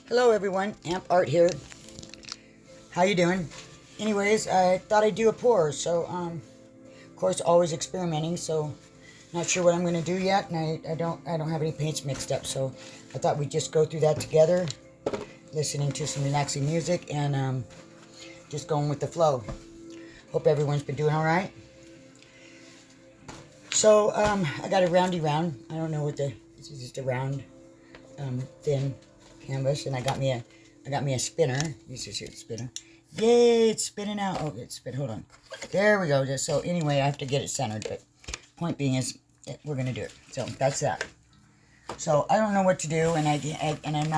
Hello everyone, Amp Art here. How you doing? Anyways, I thought I'd do a pour, so of course always experimenting, so not sure what I'm gonna do yet, and I don't have any paints mixed up, so I thought we'd just go through that together, listening to some relaxing music and just going with the flow. Hope everyone's been doing all right. So I got a roundy round. I don't know what this is, just a round thin canvas, and I got me a spinner. This is your spinner. Yay, it's spinning out. Oh, it's spin. Hold on. There we go. So anyway, I have to get it centered, but point being is we're gonna do it. So that's that. So I don't know what to do, and I'm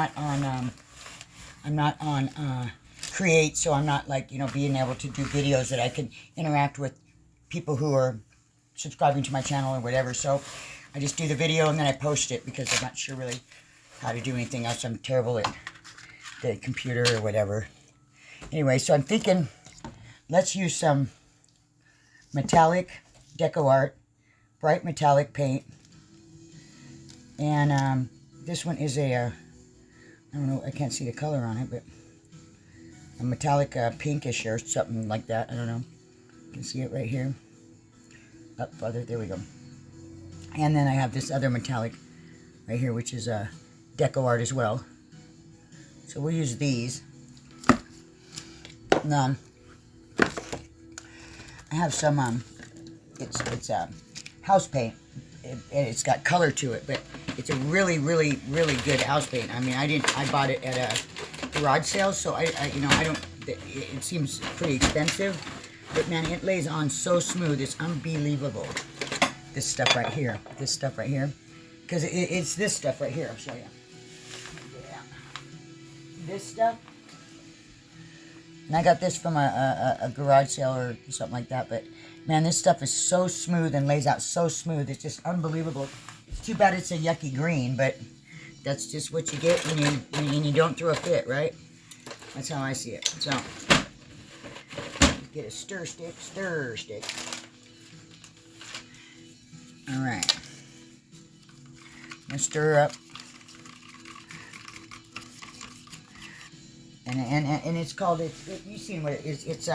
not on Create, so I'm not like being able to do videos that I can interact with people who are subscribing to my channel or whatever. So I just do the video and then I post it because I'm not sure really how to do anything else. I'm terrible at the computer or whatever. Anyway, so I'm thinking let's use some metallic deco art, bright metallic paint. And this one is I don't know, I can't see the color on it, but a metallic pinkish or something like that. I don't know. You can see it right here. Up further, there we go. And then I have this other metallic right here, which is a deco art as well. So we'll use these. And, I have some it's house paint. It's got color to it, but it's a really good house paint. I mean, I bought it at a garage sale, so I don't. It seems pretty expensive, but man, it lays on so smooth. It's unbelievable. This stuff right here, because it's this stuff right here. I'll show you. Yeah. This stuff, and I got this from a garage sale or something like that. But man, this stuff is so smooth and lays out so smooth. It's just unbelievable. It's too bad it's a yucky green, but that's just what you get when you don't throw a fit, right? That's how I see it. So get a stir stick. All right. I'm gonna stir up, and it's called you've seen what it is. It's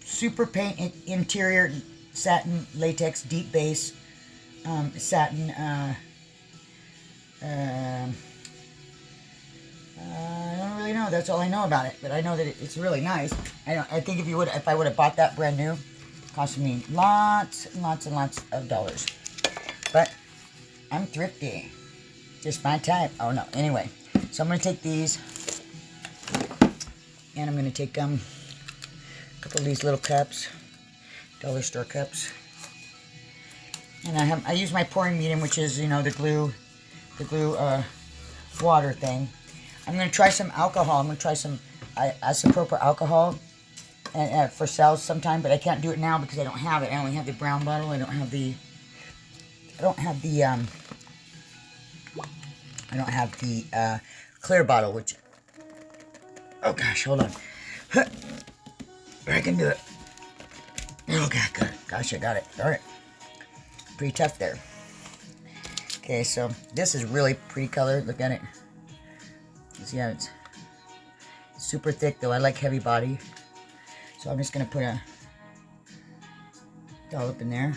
Super Paint Interior Satin Latex Deep Base Satin. I don't really know. That's all I know about it. But I know that it's really nice. I think if I would have bought that brand new, it cost me lots and lots of dollars. But I'm thrifty. Just my type. Oh no. Anyway, so I'm gonna take these, and I'm gonna take a couple of these little cups, dollar store cups, and I use my pouring medium, which is the glue water thing. I'm gonna try some alcohol. I'm gonna try some isopropyl alcohol and for sales sometime, but I can't do it now because I don't have it. I only have the brown bottle. I don't have the clear bottle, which, oh gosh, hold on. I can do it. Oh god, good. Gosh, I got it. All right. Pretty tough there. Okay, so this is really pretty color. Look at it. See how it's super thick, though. I like heavy body. So I'm just going to put a dollop in there.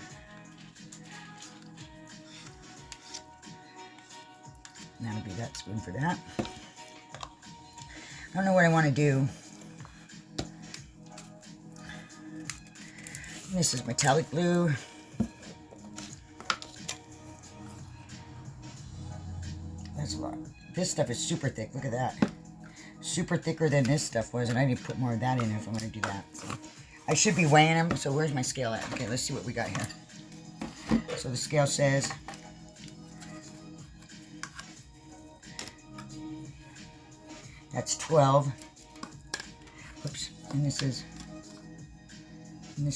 And that'll be that spoon for that. I don't know what I want to do. This is metallic blue. That's a lot. This stuff is super thick. Look at that. Super thicker than this stuff was, and I need to put more of that in if I'm going to do that. So I should be weighing them. So where's my scale at? Okay, let's see what we got here. So the scale says that's 12. Oops. And this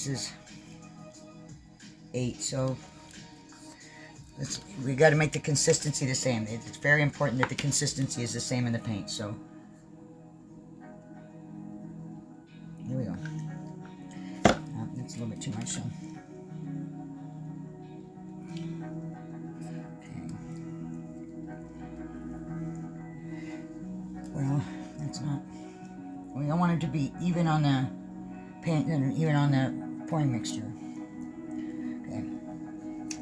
is 8. So we got to make the consistency the same. It's very important that the consistency is the same in the paint. So here we go. Oh, that's a little bit too much. So okay. Well, that's not. We don't want it to be even on the paint and even on the pouring mixture. Okay.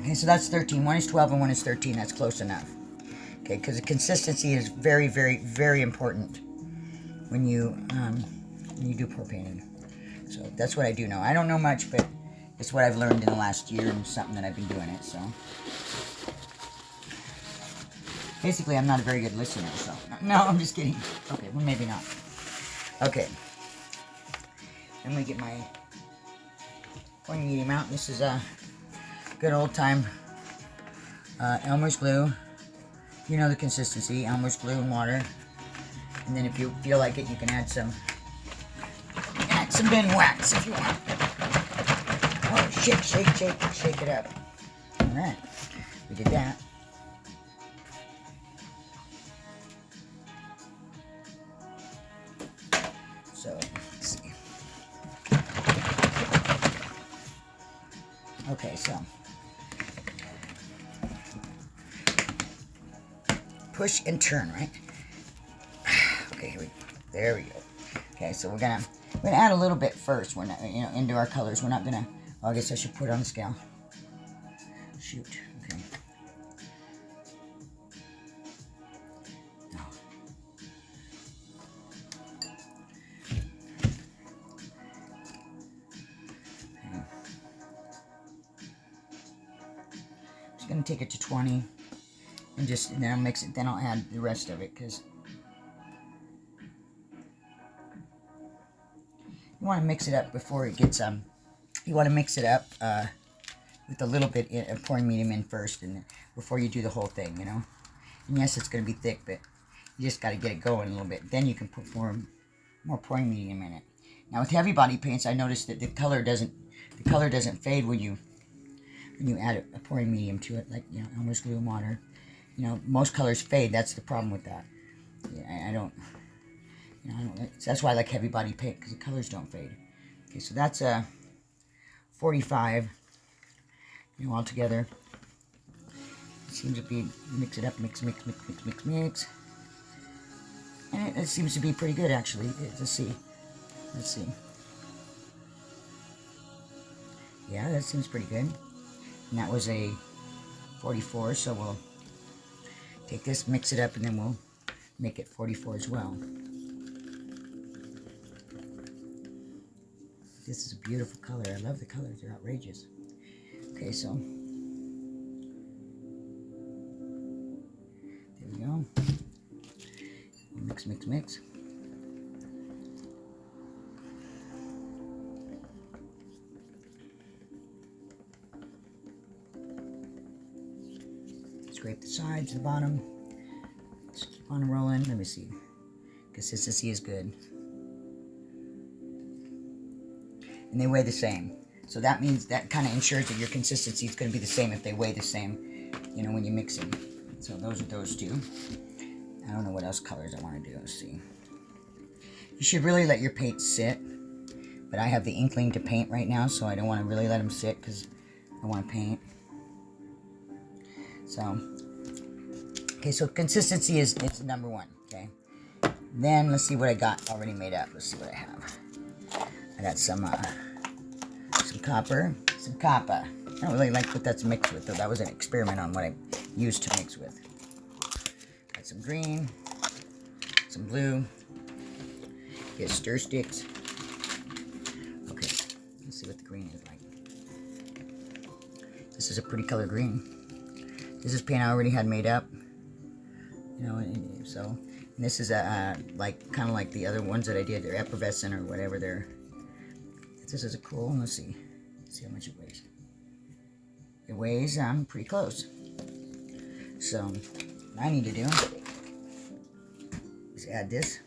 Okay, so that's 13. One is 12 and one is 13. That's close enough. Okay, because the consistency is very, very, very important when you do pour painting. So that's what I do know. I don't know much, but it's what I've learned in the last year and something that I've been doing it. So basically, I'm not a very good listener. So no, I'm just kidding. Okay, well maybe not. Okay. Then we get my pouring medium out. This is a good old time Elmer's glue. You know the consistency, Elmer's glue and water. And then if you feel like it, you can add some Ben wax if you want. Oh, shake it up. All right, we did that. So, let's see. Okay, so push and turn, right? Okay, here we go. There we go. Okay, so we're gonna add a little bit first. We're not, into our colors. We're not gonna. Oh, I guess I should put it on the scale. Shoot. Okay. No. Okay. Just gonna take it to 20, and then I'll mix it. Then I'll add the rest of it because. You want to mix it up before it gets you want to mix it up with a little bit of pouring medium in first, and before you do the whole thing, And yes, it's going to be thick, but you just got to get it going a little bit. Then you can put more pouring medium in it. Now with heavy body paints, I noticed that the color doesn't fade when you add a pouring medium to it, like Elmer's glue and water. Most colors fade. That's the problem with that. Yeah, I don't. That's why I like heavy body paint, because the colors don't fade. Okay, so that's a 45. All together. It seems to be mix it up, mix. And it seems to be pretty good actually. Let's see. Yeah, that seems pretty good. And that was a 44, so we'll take this, mix it up, and then we'll make it 44 as well. This is a beautiful color. I love the colors. They're outrageous. Okay, so there we go. Mix. Scrape the sides, the bottom. Just keep on rolling. Let me see. Consistency is good. And they weigh the same. So that means that kind of ensures that your consistency is going to be the same if they weigh the same, when you mix them. So those are those two. I don't know what else colors I want to do. Let's see. You should really let your paint sit. But I have the inkling to paint right now, so I don't want to really let them sit because I want to paint. So, okay, so consistency is number one, okay? Then let's see what I got already made up. Let's see what I have. I got some copper, some copper. I don't really like what that's mixed with, though. That was an experiment on what I used to mix with. Got some green, some blue. Get stir sticks. Okay, let's see what the green is like. This is a pretty color green. This is paint I already had made up. So and this is kind of like the other ones that I did. They're effervescent or whatever they're. This is a cool. Let's see how much it weighs. It weighs pretty close. So what I need to do is add this.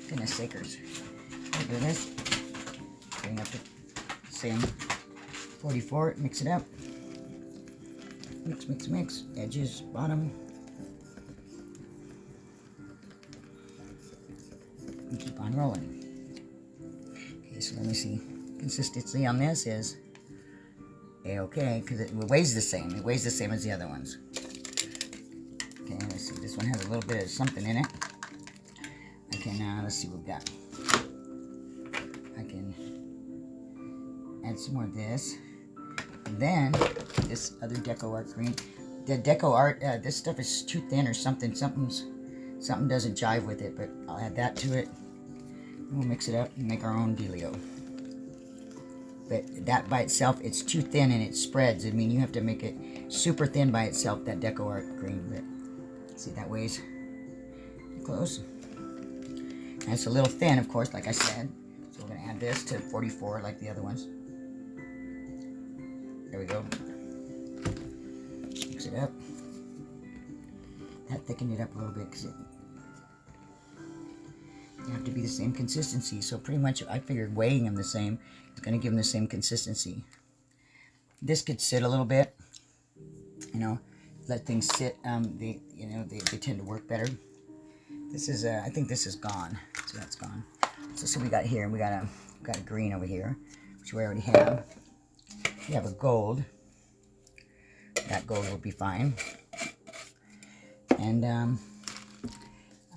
Goodness sakers. Do this. Bring up the same 44. Mix it up. Mix. Edges, bottom. And keep on rolling. Okay, so let me see. Consistency on this is okay, because it weighs the same. It weighs the same as the other ones. Okay, let's see. This one has a little bit of something in it. I can, let's see what we've got. I can add some more of this. And then, this other Deco Art green. The Deco Art, this stuff is too thin or something. Something doesn't jive with it, but I'll add that to it. We'll mix it up and make our own dealio. But that by itself, it's too thin and it spreads. I mean, you have to make it super thin by itself, that Deco Art green. But see, that weighs close. And it's a little thin, of course, like I said. So we're going to add this to 44 like the other ones. There we go. Mix it up. That thickened it up a little bit because they have to be the same consistency. So pretty much I figured weighing them the same is going to give them the same consistency. This could sit a little bit, you know, let things sit. They tend to work better. This is I think this is gone. So that's gone. So we got here, we got a green over here, which we already have. We have a gold. That gold will be fine. And I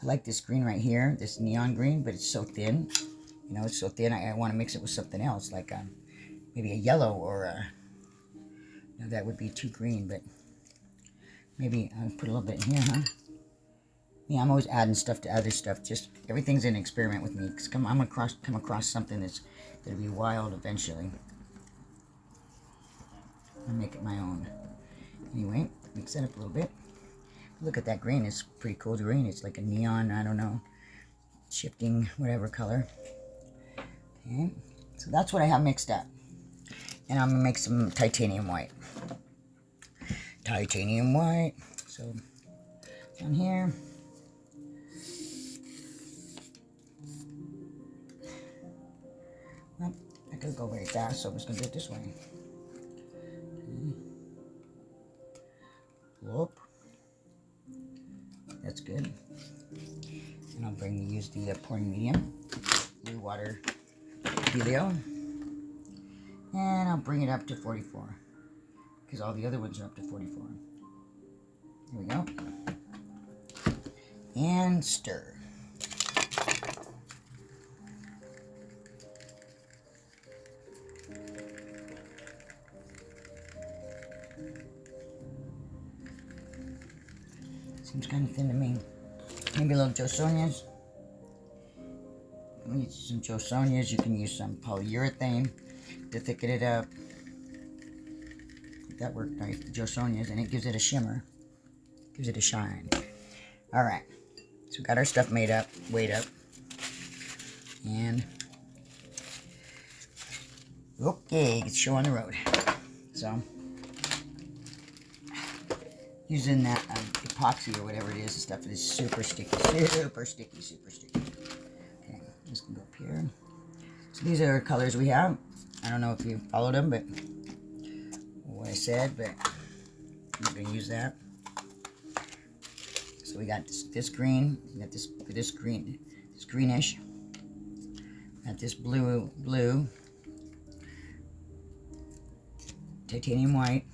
like this green right here, this neon green, but it's so thin. You know, it's so thin. I want to mix it with something else, like maybe a yellow or no, that would be too green, but maybe I'll put a little bit in here, huh? Yeah, I'm always adding stuff to other stuff. Just everything's an experiment with me. Cause I'm gonna come across something that's gonna be wild eventually. I'll make it my own. Anyway, mix that up a little bit. Look at that green. It's pretty cool green. It's like a neon, I don't know, shifting whatever color. Okay, so that's what I have mixed up. And I'm gonna make some titanium white. Titanium white. So down here. Well, I could go very fast, so I'm just gonna do it this way. Okay. Whoop. That's good. And I'll use the pouring medium, blue water dealio. And I'll bring it up to 44. Because all the other ones are up to 44. Here we go. And stir. Seems kind of thin to me. Maybe a little Josonias. You can use some Josonias. You can use some polyurethane to thicken it up. That worked nice, the Josonias, and it gives it a shimmer. Gives it a shine. Alright. So we got our stuff made up, weighed up. And okay, it's show on the road. So using that epoxy or whatever it is, the stuff that is super sticky, super sticky, super sticky. Okay, I'm just gonna go up here. So these are the colors we have. I don't know if you followed them, but what I said, but I'm gonna use that. So we got this green, we got this green, this greenish. Got this blue, titanium white.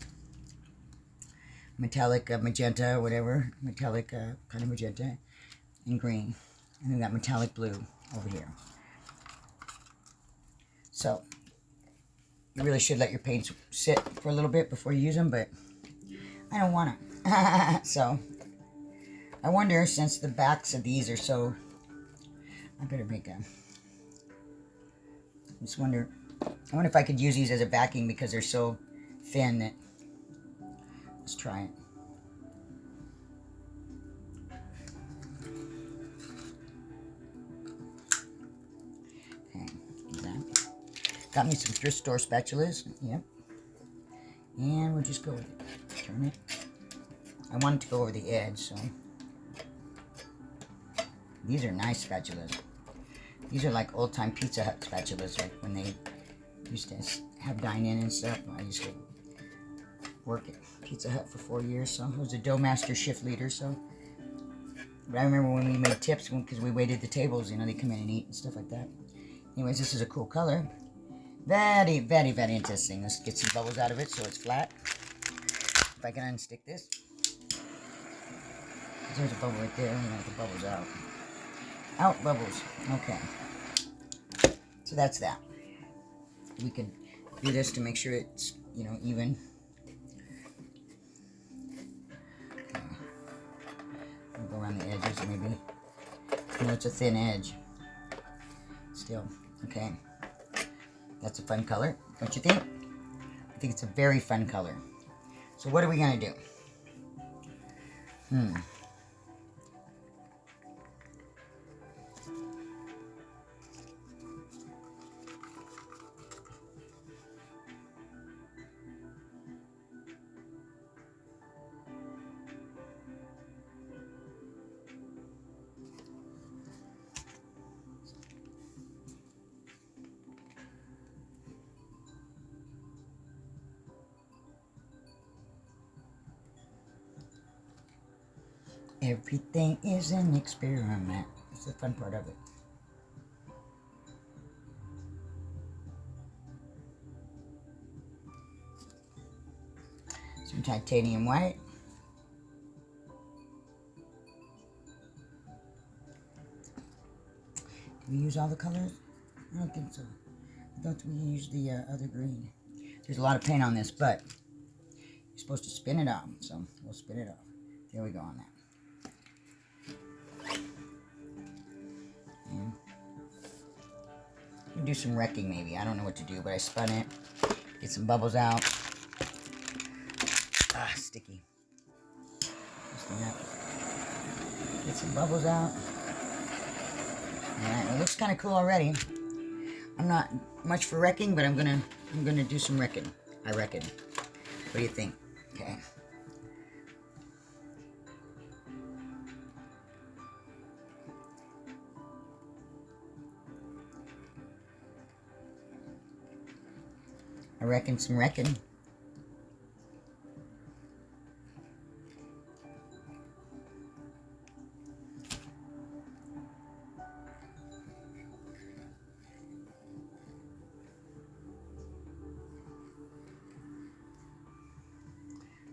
Metallic magenta, whatever, metallic kind of magenta, and green. And we got metallic blue over here. So, you really should let your paints sit for a little bit before you use them, but I don't want to. So, I wonder, since the backs of these are so, I better make a, I just wonder, I wonder if I could use these as a backing because they're so thin that, let's try it. Okay, that. Got me some thrift store spatulas. Yep. And we'll just go with it. Turn it. I want it to go over the edge, so. These are nice spatulas. These are like old-time Pizza Hut spatulas, like when they used to have dine-in and stuff. I used to work at Pizza Hut for 4 years, so I was a dough master shift leader, so. But I remember when we made tips, because we waited the tables, you know, they come in and eat and stuff like that. Anyways, this is a cool color. Very, very, very interesting. Let's get some bubbles out of it so it's flat. If I can unstick this. there's a bubble right there. I'm gonna get the bubbles out. Out bubbles. Okay. So that's that. We can do this to make sure it's, you know, even. I'll go around the edges maybe. You know, it's a thin edge. Still. Okay. That's a fun color, don't you think? I think it's a very fun color. So what are we gonna do? Everything is an experiment. That's the fun part of it. Some titanium white. Did we use all the colors? I don't think so. I thought we used the other green. There's a lot of paint on this, but you're supposed to spin it off. So we'll spin it off. There we go on that. Do some wrecking maybe. I don't know what to do, but I spun it. Get some bubbles out. Ah, sticky. Get some bubbles out. Alright, it looks kind of cool already. I'm not much for wrecking, but I'm gonna do some wrecking. I reckon. What do you think? Okay. I reckon some wrecking.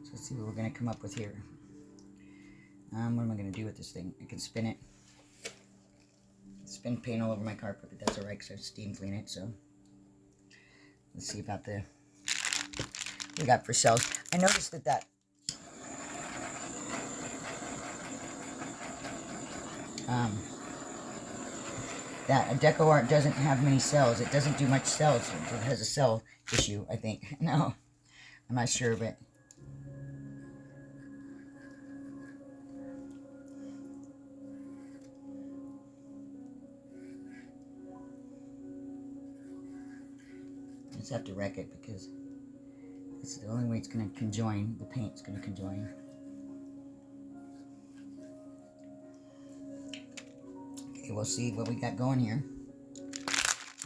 So let's see what we're going to come up with here. What am I going to do with this thing? I can spin it. Spin paint all over my carpet, but that's alright because I steam clean it, so. Let's see about the we got for cells. I noticed that that DecoArt doesn't have many cells. It doesn't do much cells. It has a cell issue, I think. No, I'm not sure, but I just have to wreck it because it's the only way it's going to conjoin. The paint's going to conjoin. Okay, we'll see what we got going here.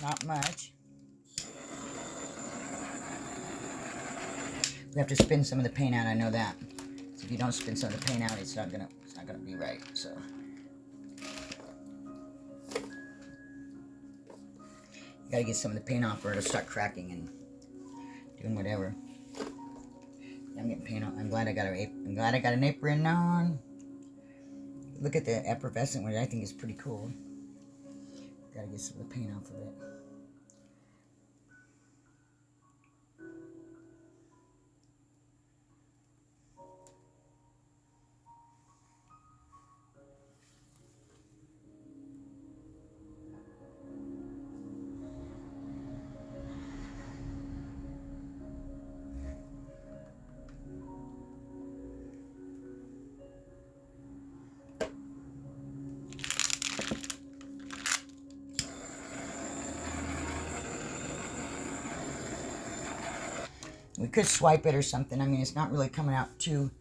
Not much. We have to spin some of the paint out. I know that. So if you don't spin some of the paint out, it's not gonna be right. So you gotta get some of the paint off, or it'll start cracking and doing whatever. I'm getting paint on. I'm glad I got an apron on. Look at the effervescent one. I think it's pretty cool. Gotta get some of the paint off of it. We could swipe it or something. I mean, it's not really coming out too,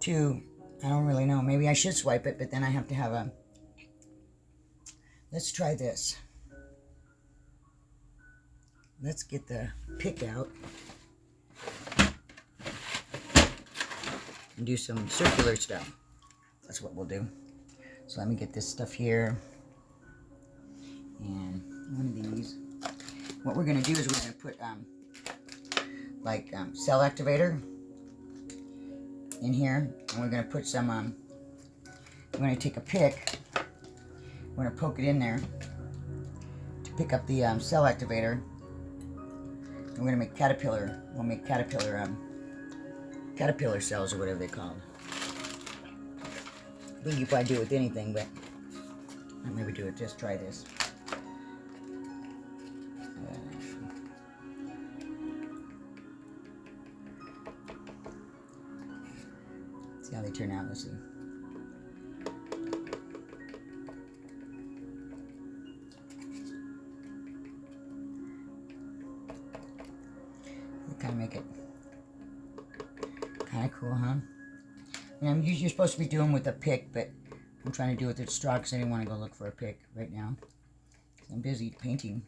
I don't really know. Maybe I should swipe it, but then I have to have a, let's try this. Let's get the pick out and do some circular stuff. That's what we'll do. So let me get this stuff here. And one of these. What we're going to do is we're going to put cell activator in here, and we're going to put some I'm going to take a pick. I'm going to poke it in there to pick up the cell activator. We're going to make caterpillar. We'll make caterpillar cells, or whatever they call them. I think you probably do it with anything, but I'll maybe do it. Just try this. See how they turn out. Let's see. Kind of make it kind of cool, huh? And you're supposed to be doing with a pick, but I'm trying to do it with a straw because I didn't want to go look for a pick right now. I'm busy painting.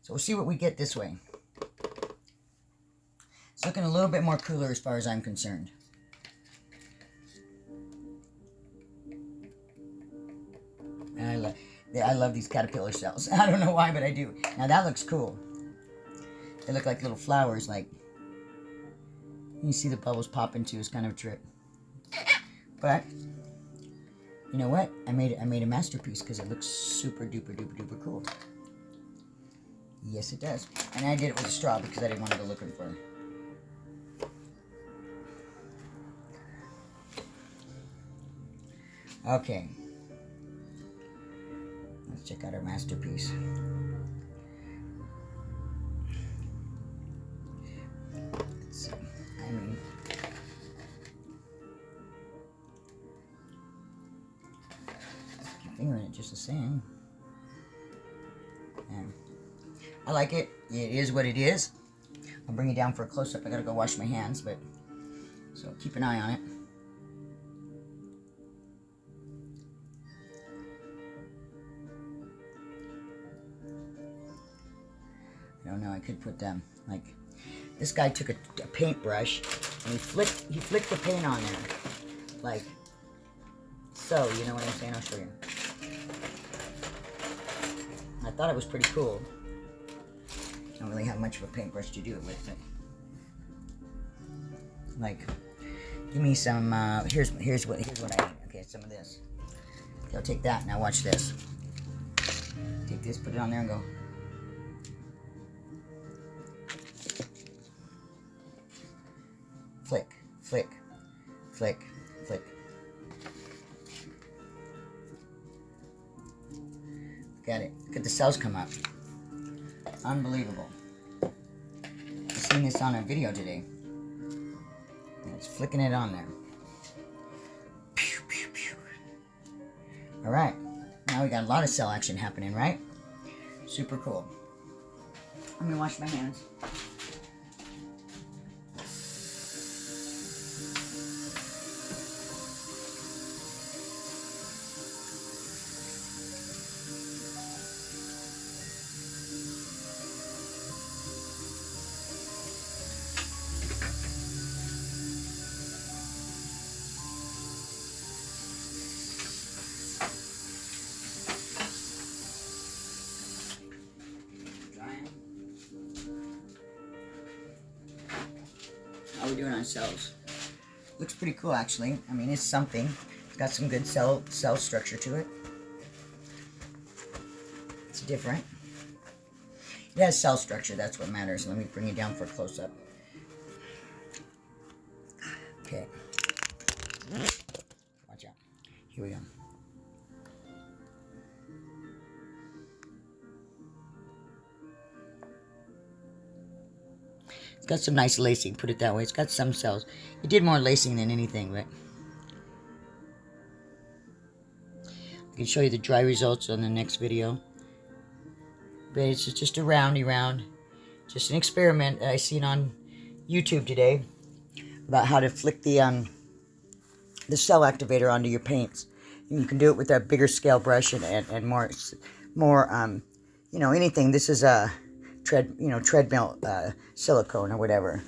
So we'll see what we get this way. It's looking a little bit more cooler as far as I'm concerned. And I love these caterpillar cells. I don't know why, but I do. Now that looks cool. They look like little flowers, like, you see the bubbles pop into. It's kind of a trip. But you know what? I made a masterpiece because it looks super duper duper duper cool. Yes, it does. And I did it with a straw because I didn't want to go looking for it. Okay. Let's check out our masterpiece. I mean, keep fingering it just the same. Yeah. I like it. It is what it is. I'll bring it down for a close-up. I gotta go wash my hands, but so keep an eye on it. I don't know. I could put them like. This guy took a paintbrush and he flicked the paint on there, like so. You know what I'm saying? I'll show you. I thought it was pretty cool. I don't really have much of a paintbrush to do it with, but like, give me some. Here's what I need. Okay, some of this. Okay, I'll take that. Now watch this. Take this, put it on there, and go. Flick, flick, flick, flick. Look at it. Look at the cells come up. Unbelievable. I've seen this on a video today. And it's flicking it on there. Pew, pew, pew. Alright. Now we got a lot of cell action happening, right? Super cool. I'm going to wash my hands. How are we doing on cells? Looks pretty cool, actually. I mean, it's something. It's got some good cell structure to it. It's different. It has cell structure. That's what matters. Let me bring it down for a close-up. Okay. Watch out. Here we go. It's got some nice lacing, put it that way. It's got some cells. It did more lacing than anything, but I can show you the dry results on the next video. But it's just a round, just an experiment that I seen on YouTube today about how to flick the cell activator onto your paints. And you can do it with a bigger scale brush and more, you know, anything. This is a treadmill silicone or whatever.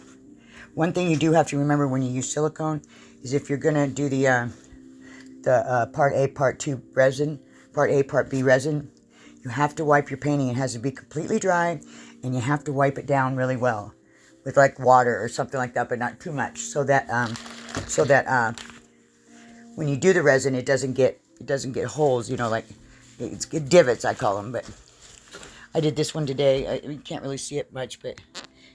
One thing you do have to remember when you use silicone is if you're gonna do the part A, part 2 resin, part A, part B resin, you have to wipe your painting. It has to be completely dry, and you have to wipe it down really well with like water or something like that, but not too much, so that when you do the resin, it doesn't get holes, you know, like it's divots, I call them. But I did this one today. You can't really see it much, but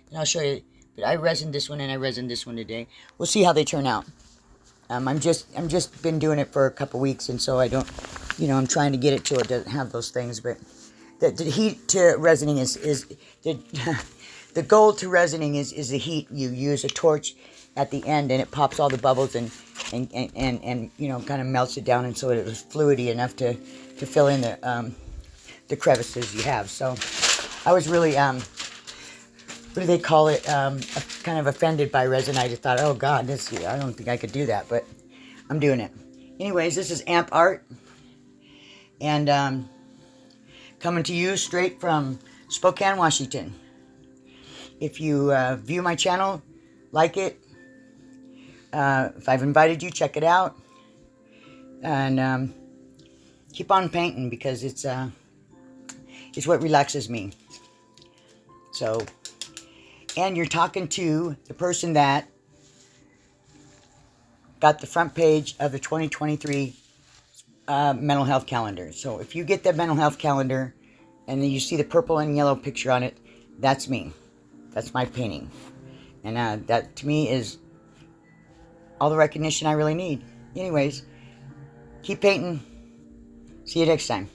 and I'll show you. But I resined this one and I resined this one today. We'll see how they turn out. I'm just been doing it for a couple weeks, and so I don't, you know, I'm trying to get it till it doesn't have those things. But the heat to resining is the the goal to resining is the heat. You use a torch at the end, and it pops all the bubbles and you know, kind of melts it down, and so it was fluidy enough to fill in the crevices you have. So I was really what do they call it? Kind of offended by resin. I just thought, oh God, I don't think I could do that, but I'm doing it. Anyways, this is Amp Art, and coming to you straight from Spokane, Washington. If you view my channel, like it. If I've invited you, check it out, and keep on painting, because it's what relaxes me. So. And you're talking to the person that got the front page of the 2023 mental health calendar. So if you get that mental health calendar and then you see the purple and yellow picture on it, that's me. That's my painting. And that to me is all the recognition I really need. Anyways, keep painting. See you next time.